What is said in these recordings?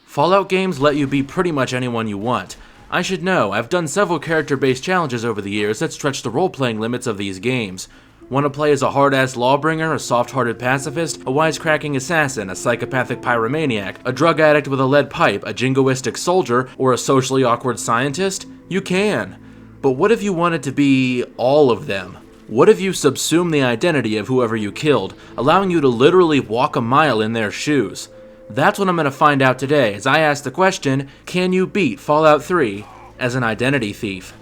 Fallout games let you be pretty much anyone you want. I should know, I've done several character-based challenges over the years that stretch the role-playing limits of these games. Want to play as a hard-ass lawbringer, a soft-hearted pacifist, a wisecracking assassin, a psychopathic pyromaniac, a drug addict with a lead pipe, a jingoistic soldier, or a socially awkward scientist? You can. But what if you wanted to be all of them? What if you subsume the identity of whoever you killed, allowing you to literally walk a mile in their shoes? That's what I'm going to find out today as I ask the question, can you beat Fallout 3 as an identity thief?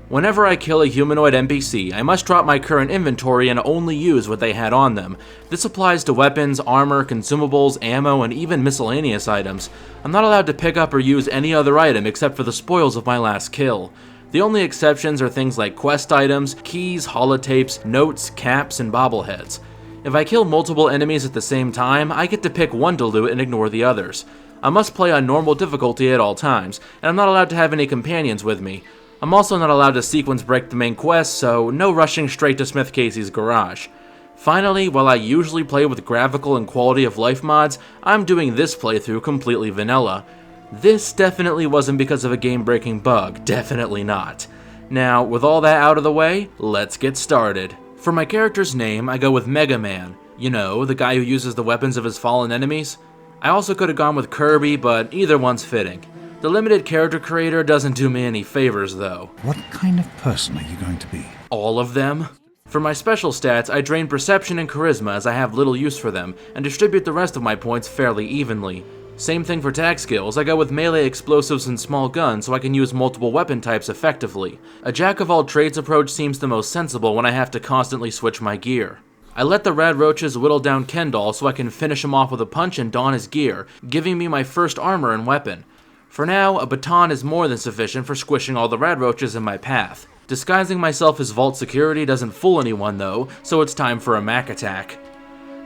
Whenever I kill a humanoid NPC, I must drop my current inventory and only use what they had on them. This applies to weapons, armor, consumables, ammo, and even miscellaneous items. I'm not allowed to pick up or use any other item except for the spoils of my last kill. The only exceptions are things like quest items, keys, holotapes, notes, caps, and bobbleheads. If I kill multiple enemies at the same time, I get to pick one to loot and ignore the others. I must play on normal difficulty at all times, and I'm not allowed to have any companions with me. I'm also not allowed to sequence break the main quest, so no rushing straight to Smith Casey's garage. Finally, while I usually play with graphical and quality of life mods, I'm doing this playthrough completely vanilla. This definitely wasn't because of a game-breaking bug, definitely not. Now, with all that out of the way, let's get started. For my character's name, I go with Mega Man. You know, the guy who uses the weapons of his fallen enemies. I also could have gone with Kirby, but either one's fitting. The limited character creator doesn't do me any favors, though. What kind of person are you going to be? All of them? For my special stats, I drain perception and charisma as I have little use for them, and distribute the rest of my points fairly evenly. Same thing for tag skills, I go with melee explosives and small guns so I can use multiple weapon types effectively. A jack-of-all-trades approach seems the most sensible when I have to constantly switch my gear. I let the rad roaches whittle down Kendall so I can finish him off with a punch and don his gear, giving me my first armor and weapon. For now, a baton is more than sufficient for squishing all the rad roaches in my path. Disguising myself as vault security doesn't fool anyone though, so it's time for a Mac attack.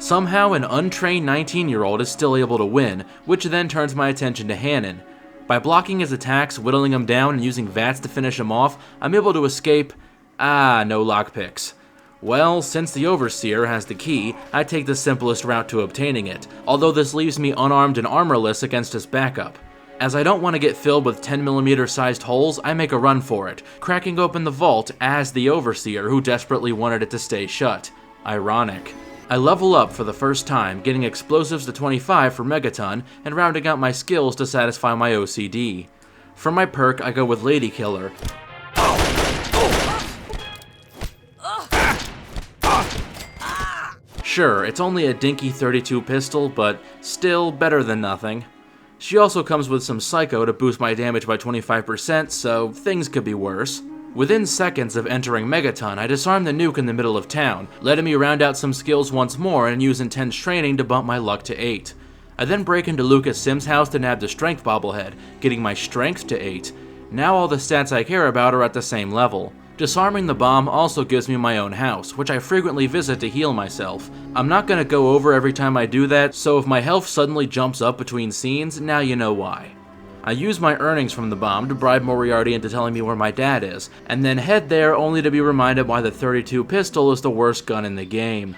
Somehow, an untrained 19-year-old is still able to win, which then turns my attention to Hannon. By blocking his attacks, whittling him down, and using VATS to finish him off, I'm able to escape. No lockpicks. Well, since the Overseer has the key, I take the simplest route to obtaining it, although this leaves me unarmed and armorless against his backup. As I don't want to get filled with 10mm sized holes, I make a run for it, cracking open the vault as the Overseer who desperately wanted it to stay shut. Ironic. I level up for the first time, getting explosives to 25 for Megaton, and rounding out my skills to satisfy my OCD. For my perk, I go with Lady Killer. Sure, it's only a dinky 32 pistol, but still better than nothing. She also comes with some Psycho to boost my damage by 25%, so things could be worse. Within seconds of entering Megaton, I disarm the nuke in the middle of town, letting me round out some skills once more and use intense training to bump my luck to 8. I then break into Lucas Sims' house to nab the strength bobblehead, getting my strength to 8. Now all the stats I care about are at the same level. Disarming the bomb also gives me my own house, which I frequently visit to heal myself. I'm not gonna go over every time I do that, so if my health suddenly jumps up between scenes, now you know why. I use my earnings from the bomb to bribe Moriarty into telling me where my dad is, and then head there only to be reminded why the 32 pistol is the worst gun in the game.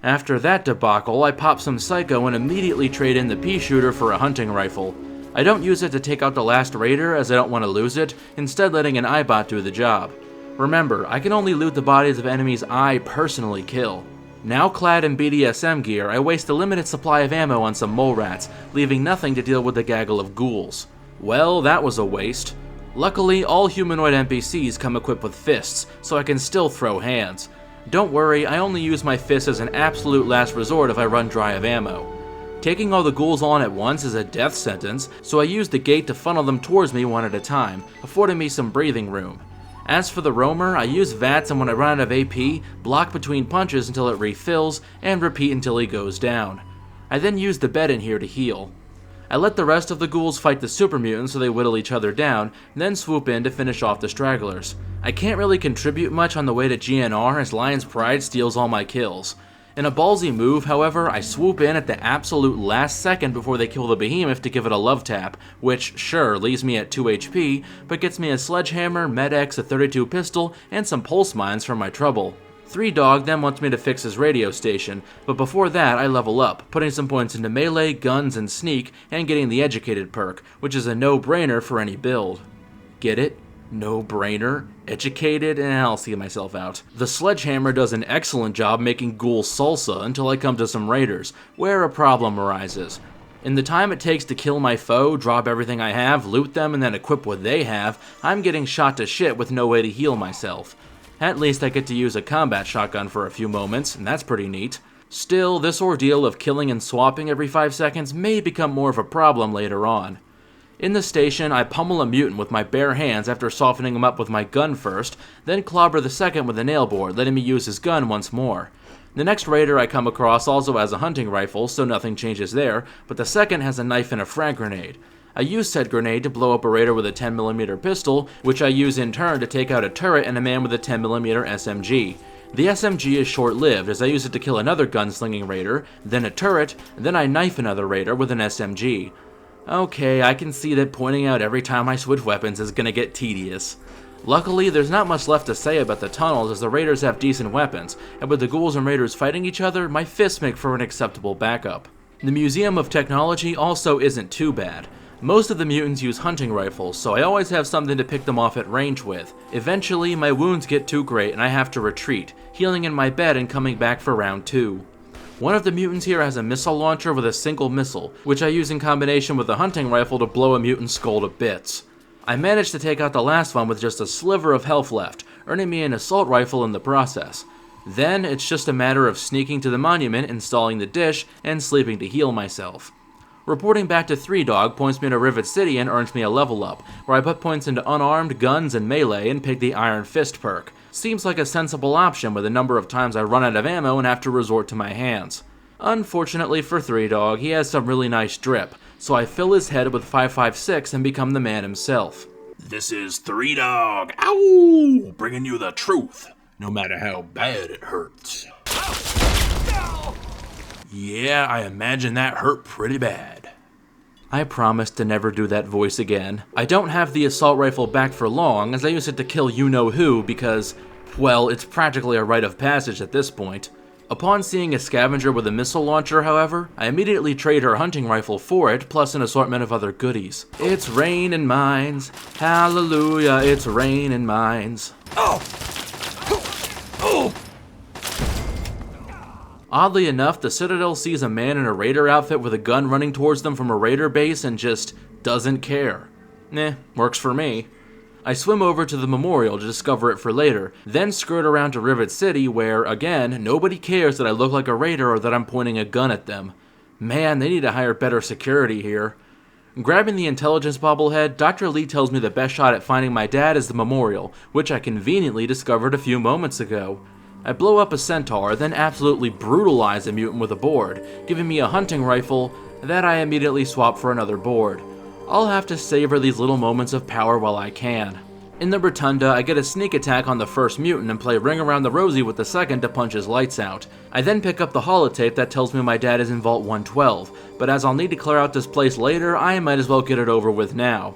After that debacle, I pop some Psycho and immediately trade in the pea shooter for a hunting rifle. I don't use it to take out the last raider as I don't want to lose it, instead letting an eyebot do the job. Remember, I can only loot the bodies of enemies I personally kill. Now clad in BDSM gear, I waste a limited supply of ammo on some mole rats, leaving nothing to deal with the gaggle of ghouls. Well, that was a waste. Luckily, all humanoid NPCs come equipped with fists, so I can still throw hands. Don't worry, I only use my fists as an absolute last resort if I run dry of ammo. Taking all the ghouls on at once is a death sentence, so I use the gate to funnel them towards me one at a time, affording me some breathing room. As for the roamer, I use VATS, and when I run out of AP, block between punches until it refills, and repeat until he goes down. I then use the bed in here to heal. I let the rest of the ghouls fight the super mutants so they whittle each other down, and then swoop in to finish off the stragglers. I can't really contribute much on the way to GNR as Lion's Pride steals all my kills. In a ballsy move, however, I swoop in at the absolute last second before they kill the behemoth to give it a love tap, which, sure, leaves me at 2 HP, but gets me a sledgehammer, med-X, a 32 pistol, and some pulse mines for my trouble. 3-Dog then wants me to fix his radio station, but before that I level up, putting some points into melee, guns, and sneak, and getting the educated perk, which is a no-brainer for any build. Get it? No-brainer? Educated? I'll see myself out. The sledgehammer does an excellent job making ghoul salsa until I come to some raiders, where a problem arises. In the time it takes to kill my foe, drop everything I have, loot them, and then equip what they have, I'm getting shot to shit with no way to heal myself. At least I get to use a combat shotgun for a few moments, and that's pretty neat. Still, this ordeal of killing and swapping every 5 seconds may become more of a problem later on. In the station, I pummel a mutant with my bare hands after softening him up with my gun first, then clobber the second with a nail board, letting me use his gun once more. The next raider I come across also has a hunting rifle, so nothing changes there, but the second has a knife and a frag grenade. I use said grenade to blow up a raider with a 10mm pistol, which I use in turn to take out a turret and a man with a 10mm SMG. The SMG is short-lived, as I use it to kill another gunslinging raider, then a turret, and then I knife another raider with an SMG. Okay, I can see that pointing out every time I switch weapons is gonna get tedious. Luckily, there's not much left to say about the tunnels as the raiders have decent weapons, and with the ghouls and raiders fighting each other, my fists make for an acceptable backup. The Museum of Technology also isn't too bad. Most of the mutants use hunting rifles, so I always have something to pick them off at range with. Eventually, my wounds get too great and I have to retreat, healing in my bed and coming back for round 2. One of the mutants here has a missile launcher with a single missile, which I use in combination with a hunting rifle to blow a mutant's skull to bits. I managed to take out the last one with just a sliver of health left, earning me an assault rifle in the process. Then, it's just a matter of sneaking to the monument, installing the dish, and sleeping to heal myself. Reporting back to 3-Dog points me to Rivet City and earns me a level up, where I put points into unarmed, guns, and melee and pick the Iron Fist perk. Seems like a sensible option with the number of times I run out of ammo and have to resort to my hands. Unfortunately for 3-Dog, he has some really nice drip, so I fill his head with 5.56 and become the man himself. This is 3-Dog, ow! Bringing you the truth, no matter how bad it hurts. Yeah, I imagine that hurt pretty bad. I promise to never do that voice again. I don't have the assault rifle back for long, as I use it to kill you-know-who because, well, it's practically a rite of passage at this point. Upon seeing a scavenger with a missile launcher, however, I immediately trade her hunting rifle for it, plus an assortment of other goodies. It's rain and mines. Hallelujah, it's rain and mines. Oh! Oh! Oddly enough, the Citadel sees a man in a raider outfit with a gun running towards them from a raider base and just doesn't care. Works for me. I swim over to the memorial to discover it for later, then skirt around to Rivet City where, again, nobody cares that I look like a raider or that I'm pointing a gun at them. Man, they need to hire better security here. Grabbing the intelligence bobblehead, Dr. Lee tells me the best shot at finding my dad is the memorial, which I conveniently discovered a few moments ago. I blow up a centaur, then absolutely brutalize a mutant with a board, giving me a hunting rifle that I immediately swap for another board. I'll have to savor these little moments of power while I can. In the rotunda, I get a sneak attack on the first mutant and play Ring Around the Rosie with the second to punch his lights out. I then pick up the holotape that tells me my dad is in Vault 112, but as I'll need to clear out this place later, I might as well get it over with now.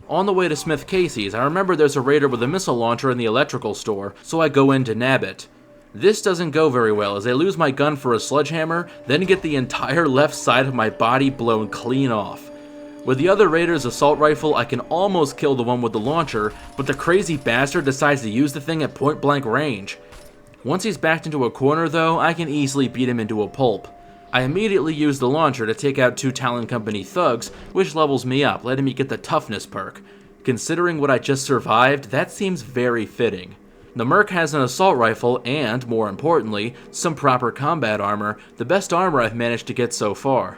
On the way to Smith Casey's, I remember there's a raider with a missile launcher in the electrical store, so I go in to nab it. This doesn't go very well as I lose my gun for a sledgehammer, then get the entire left side of my body blown clean off. With the other raider's assault rifle, I can almost kill the one with the launcher, but the crazy bastard decides to use the thing at point blank range. Once he's backed into a corner though, I can easily beat him into a pulp. I immediately use the launcher to take out 2 Talon Company thugs, which levels me up, letting me get the toughness perk. Considering what I just survived, that seems very fitting. The merc has an assault rifle and, more importantly, some proper combat armor, the best armor I've managed to get so far.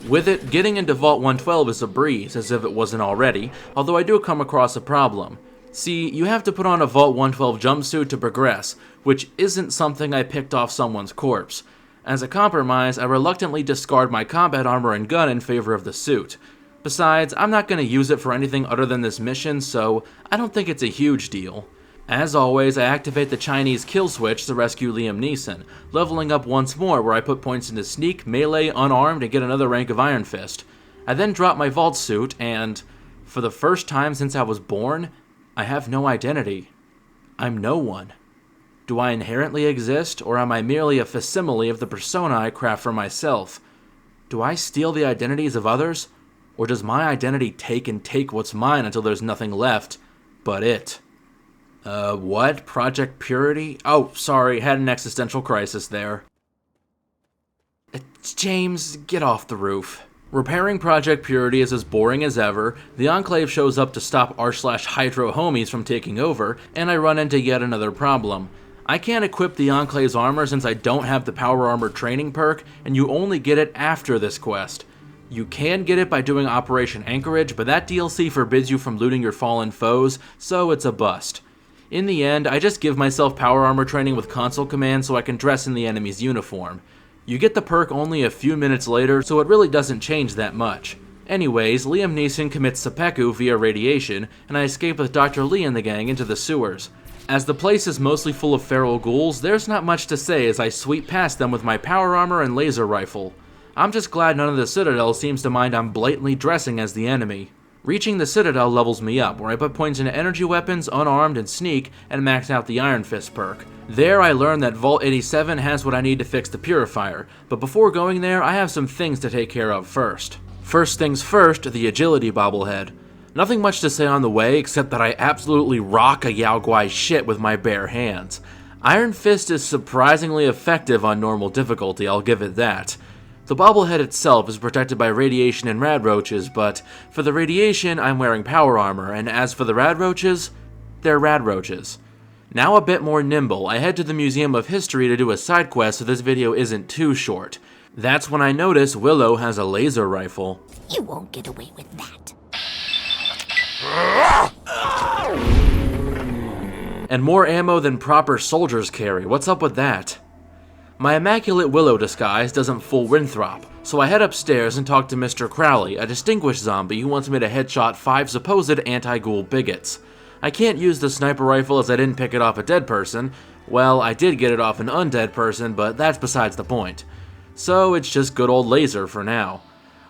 With it, getting into Vault 112 is a breeze, as if it wasn't already, although I do come across a problem. See, you have to put on a Vault 112 jumpsuit to progress, which isn't something I picked off someone's corpse. As a compromise, I reluctantly discard my combat armor and gun in favor of the suit. Besides, I'm not going to use it for anything other than this mission, so I don't think it's a huge deal. As always, I activate the Chinese kill switch to rescue Liam Neeson, leveling up once more where I put points into sneak, melee, unarmed, and get another rank of Iron Fist. I then drop my vault suit, and for the first time since I was born, I have no identity. I'm no one. Do I inherently exist, or am I merely a facsimile of the persona I craft for myself? Do I steal the identities of others, or does my identity take what's mine until there's nothing left but it? What? Project Purity? Oh, sorry, had an existential crisis there. James, get off the roof. Repairing Project Purity is as boring as ever, the Enclave shows up to stop r/Hydro homies from taking over, and I run into yet another problem. I can't equip the Enclave's armor since I don't have the Power Armor training perk, and you only get it after this quest. You can get it by doing Operation Anchorage, but that DLC forbids you from looting your fallen foes, so it's a bust. In the end, I just give myself Power Armor training with console commands so I can dress in the enemy's uniform. You get the perk only a few minutes later, so it really doesn't change that much. Anyways, Liam Neeson commits seppuku via radiation, and I escape with Dr. Lee and the gang into the sewers. As the place is mostly full of feral ghouls, there's not much to say as I sweep past them with my power armor and laser rifle. I'm just glad none of the Citadel seems to mind I'm blatantly dressing as the enemy. Reaching the Citadel levels me up, where I put points into energy weapons, unarmed, and sneak, and max out the Iron Fist perk. There I learn that Vault 87 has what I need to fix the Purifier, but before going there, I have some things to take care of first. First things first, the Agility bobblehead. Nothing much to say on the way, except that I absolutely rock a Yao Guai shit with my bare hands. Iron Fist is surprisingly effective on normal difficulty, I'll give it that. The bobblehead itself is protected by radiation and radroaches, but for the radiation, I'm wearing power armor, and as for the radroaches, they're radroaches. Now a bit more nimble, I head to the Museum of History to do a side quest so this video isn't too short. That's when I notice Willow has a laser rifle. You won't get away with that. And more ammo than proper soldiers carry, what's up with that? My immaculate Willow disguise doesn't fool Winthrop, so I head upstairs and talk to Mr. Crowley, a distinguished zombie who wants me to headshot 5 supposed anti-ghoul bigots. I can't use the sniper rifle as I didn't pick it off a dead person. Well, I did get it off an undead person, but that's besides the point. So it's just good old laser for now.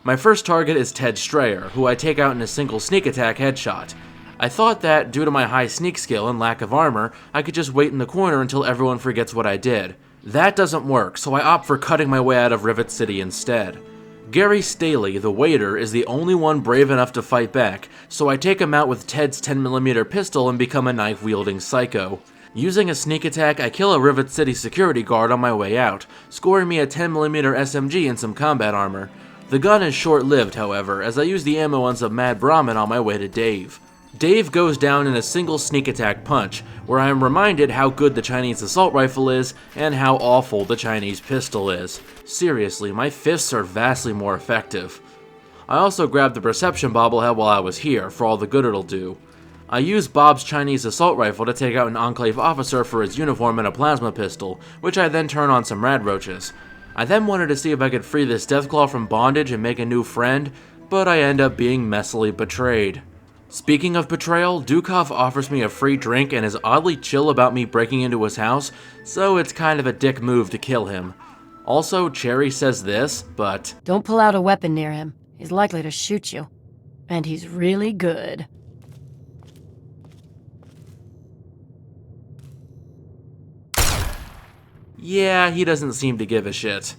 My first target is Ted Strayer, who I take out in a single sneak attack headshot. I thought that, due to my high sneak skill and lack of armor, I could just wait in the corner until everyone forgets what I did. That doesn't work, so I opt for cutting my way out of Rivet City instead. Gary Staley, the waiter, is the only one brave enough to fight back, so I take him out with Ted's 10mm pistol and become a knife-wielding psycho. Using a sneak attack, I kill a Rivet City security guard on my way out, scoring me a 10mm SMG and some combat armor. The gun is short-lived, however, as I use the ammo on some Mad Brahmin on my way to Dave. Dave goes down in a single sneak attack punch, where I am reminded how good the Chinese assault rifle is, and how awful the Chinese pistol is. Seriously, my fists are vastly more effective. I also grabbed the Perception bobblehead while I was here, for all the good it'll do. I use Bob's Chinese assault rifle to take out an Enclave officer for his uniform and a plasma pistol, which I then turn on some radroaches. I then wanted to see if I could free this Deathclaw from bondage and make a new friend, but I end up being messily betrayed. Speaking of betrayal, Dukov offers me a free drink and is oddly chill about me breaking into his house, so it's kind of a dick move to kill him. Also, Cherry says this, but don't pull out a weapon near him. He's likely to shoot you. And he's really good. yeah, he doesn't seem to give a shit.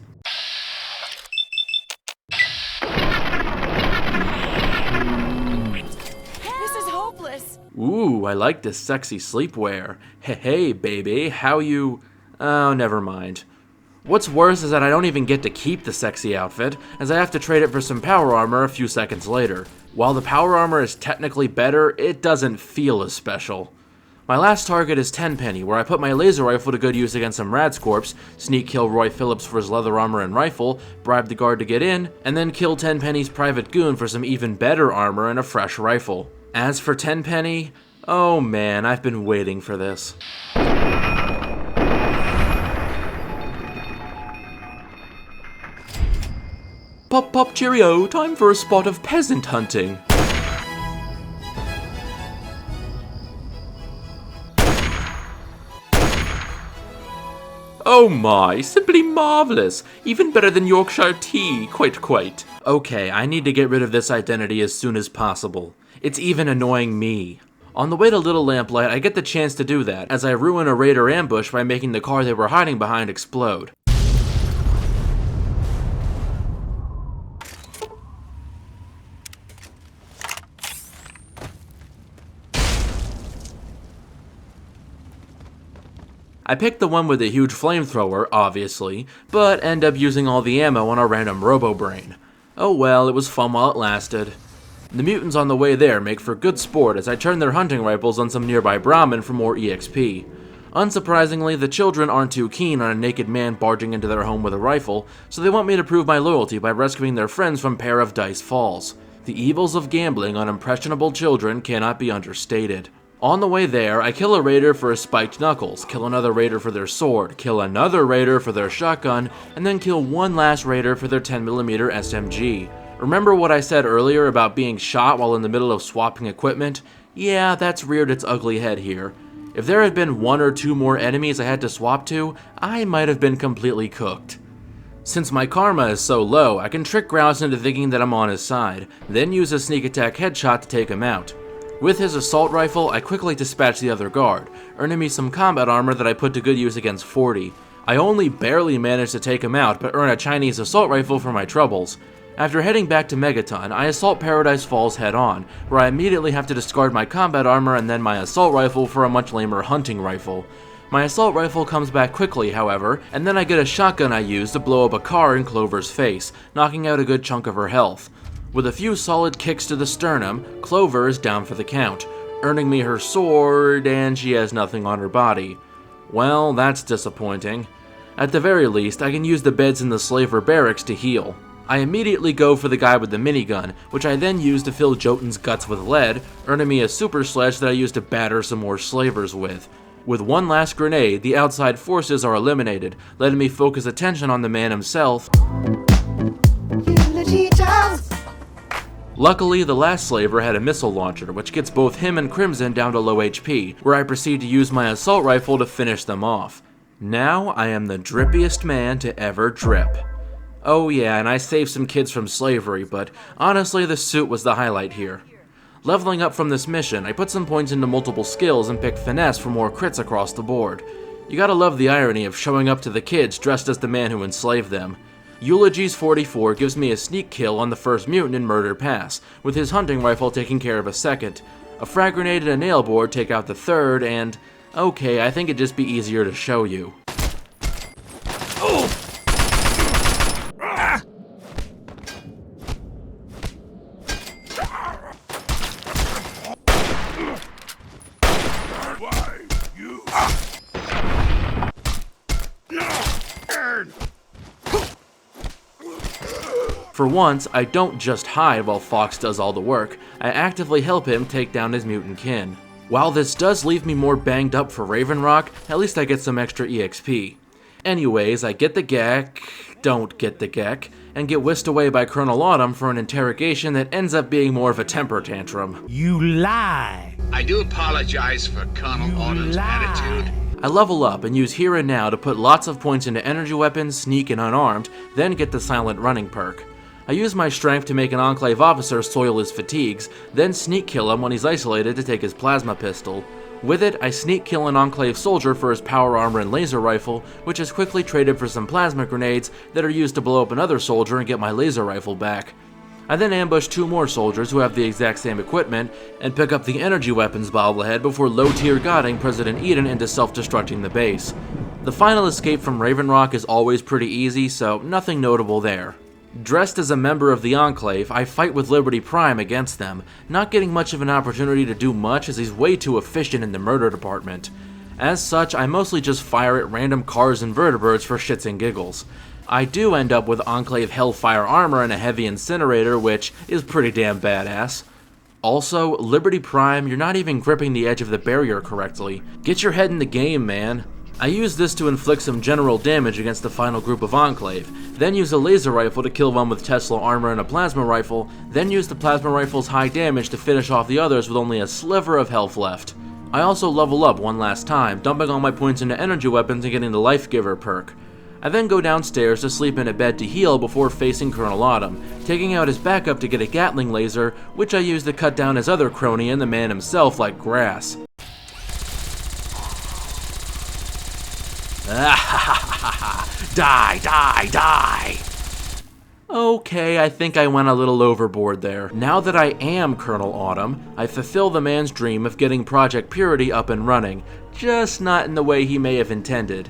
Ooh, I like this sexy sleepwear. Hey, baby, how you... Oh, never mind. What's worse is that I don't even get to keep the sexy outfit, as I have to trade it for some power armor a few seconds later. While the power armor is technically better, it doesn't feel as special. My last target is Tenpenny, where I put my laser rifle to good use against some Radscorps, sneak kill Roy Phillips for his leather armor and rifle, bribe the guard to get in, and then kill Tenpenny's private goon for some even better armor and a fresh rifle. As for Tenpenny, oh man, I've been waiting for this. Pop pop cheerio, time for a spot of peasant hunting. Oh my, simply marvelous. Even better than Yorkshire tea, quite. Okay, I need to get rid of this identity as soon as possible. It's even annoying me. On the way to Little Lamplight, I get the chance to do that, as I ruin a raider ambush by making the car they were hiding behind explode. I picked the one with the huge flamethrower, obviously, but end up using all the ammo on a random robo-brain. Oh well, it was fun while it lasted. The mutants on the way there make for good sport as I turn their hunting rifles on some nearby Brahmin for more EXP. Unsurprisingly, the children aren't too keen on a naked man barging into their home with a rifle, so they want me to prove my loyalty by rescuing their friends from Pair of Dice Falls. The evils of gambling on impressionable children cannot be understated. On the way there, I kill a raider for his spiked knuckles, kill another raider for their sword, kill another raider for their shotgun, and then kill one last raider for their 10mm SMG. Remember what I said earlier about being shot while in the middle of swapping equipment? Yeah, that's reared its ugly head here. If there had been one or two more enemies I had to swap to, I might have been completely cooked. Since my karma is so low, I can trick Grouse into thinking that I'm on his side, then use a sneak attack headshot to take him out. With his assault rifle, I quickly dispatch the other guard, earning me some combat armor that I put to good use against 40. I only barely managed to take him out, but earn a Chinese assault rifle for my troubles. After heading back to Megaton, I assault Paradise Falls head-on, where I immediately have to discard my combat armor and then my assault rifle for a much lamer hunting rifle. My assault rifle comes back quickly, however, and then I get a shotgun I use to blow up a car in Clover's face, knocking out a good chunk of her health. With a few solid kicks to the sternum, Clover is down for the count, earning me her sword, and she has nothing on her body. Well, that's disappointing. At the very least, I can use the beds in the slaver barracks to heal. I immediately go for the guy with the minigun, which I then use to fill Jotun's guts with lead, earning me a super sledge that I use to batter some more slavers with. With one last grenade, the outside forces are eliminated, letting me focus attention on the man himself. Luckily, the last slaver had a missile launcher, which gets both him and Crimson down to low HP, where I proceed to use my assault rifle to finish them off. Now, I am the drippiest man to ever drip. Oh yeah, and I saved some kids from slavery, but honestly, the suit was the highlight here. Leveling up from this mission, I put some points into multiple skills and picked finesse for more crits across the board. You gotta love the irony of showing up to the kids dressed as the man who enslaved them. Eulogies 44 gives me a sneak kill on the first mutant in Murder Pass, with his hunting rifle taking care of a second. A frag grenade and a nail board take out the third, and okay, I think it'd just be easier to show you. For once, I don't just hide while Fox does all the work, I actively help him take down his mutant kin. While this does leave me more banged up for Raven Rock, at least I get some extra EXP. Anyways, I get the Gek, don't get the Gek, and get whisked away by Colonel Autumn for an interrogation that ends up being more of a temper tantrum. You lie! I do apologize for Colonel Autumn's attitude. I level up and use Here and Now to put lots of points into energy weapons, sneak, and unarmed, then get the silent running perk. I use my strength to make an Enclave officer soil his fatigues, then sneak kill him when he's isolated to take his plasma pistol. With it, I sneak kill an Enclave soldier for his power armor and laser rifle, which is quickly traded for some plasma grenades that are used to blow up another soldier and get my laser rifle back. I then ambush two more soldiers who have the exact same equipment, and pick up the energy weapons bobblehead before low-tier godding President Eden into self-destructing the base. The final escape from Raven Rock is always pretty easy, so nothing notable there. Dressed as a member of the Enclave, I fight with Liberty Prime against them, not getting much of an opportunity to do much as he's way too efficient in the murder department. As such, I mostly just fire at random cars and vertebrates for shits and giggles. I do end up with Enclave Hellfire armor and a heavy incinerator, which is pretty damn badass. Also, Liberty Prime, you're not even gripping the edge of the barrier correctly. Get your head in the game, man. I use this to inflict some general damage against the final group of Enclave, then use a laser rifle to kill one with Tesla armor and a plasma rifle, then use the plasma rifle's high damage to finish off the others with only a sliver of health left. I also level up one last time, dumping all my points into energy weapons and getting the Life Giver perk. I then go downstairs to sleep in a bed to heal before facing Colonel Autumn, taking out his backup to get a Gatling laser, which I use to cut down his other crony and the man himself like grass. Die, die, die! Okay, I think I went a little overboard there. Now that I am Colonel Autumn, I fulfill the man's dream of getting Project Purity up and running, just not in the way he may have intended.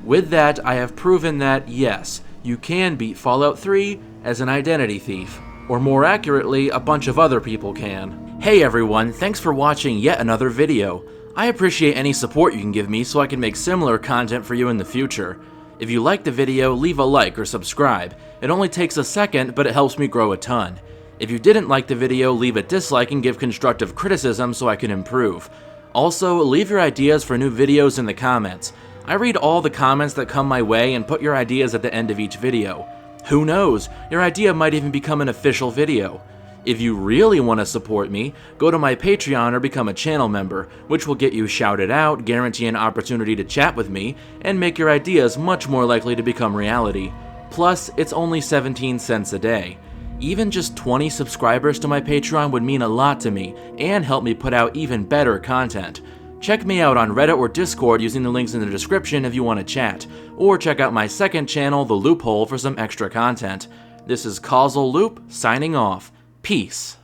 With that, I have proven that, yes, you can beat Fallout 3 as an identity thief. Or more accurately, a bunch of other people can. Hey everyone, thanks for watching yet another video. I appreciate any support you can give me so I can make similar content for you in the future. If you liked the video, leave a like or subscribe. It only takes a second, but it helps me grow a ton. If you didn't like the video, leave a dislike and give constructive criticism so I can improve. Also, leave your ideas for new videos in the comments. I read all the comments that come my way and put your ideas at the end of each video. Who knows, your idea might even become an official video. If you really want to support me, go to my Patreon or become a channel member, which will get you shouted out, guarantee an opportunity to chat with me, and make your ideas much more likely to become reality. Plus, it's only 17 cents a day. Even just 20 subscribers to my Patreon would mean a lot to me, and help me put out even better content. Check me out on Reddit or Discord using the links in the description if you want to chat, or check out my second channel, The Loophole, for some extra content. This is Causal Loop, signing off. Peace.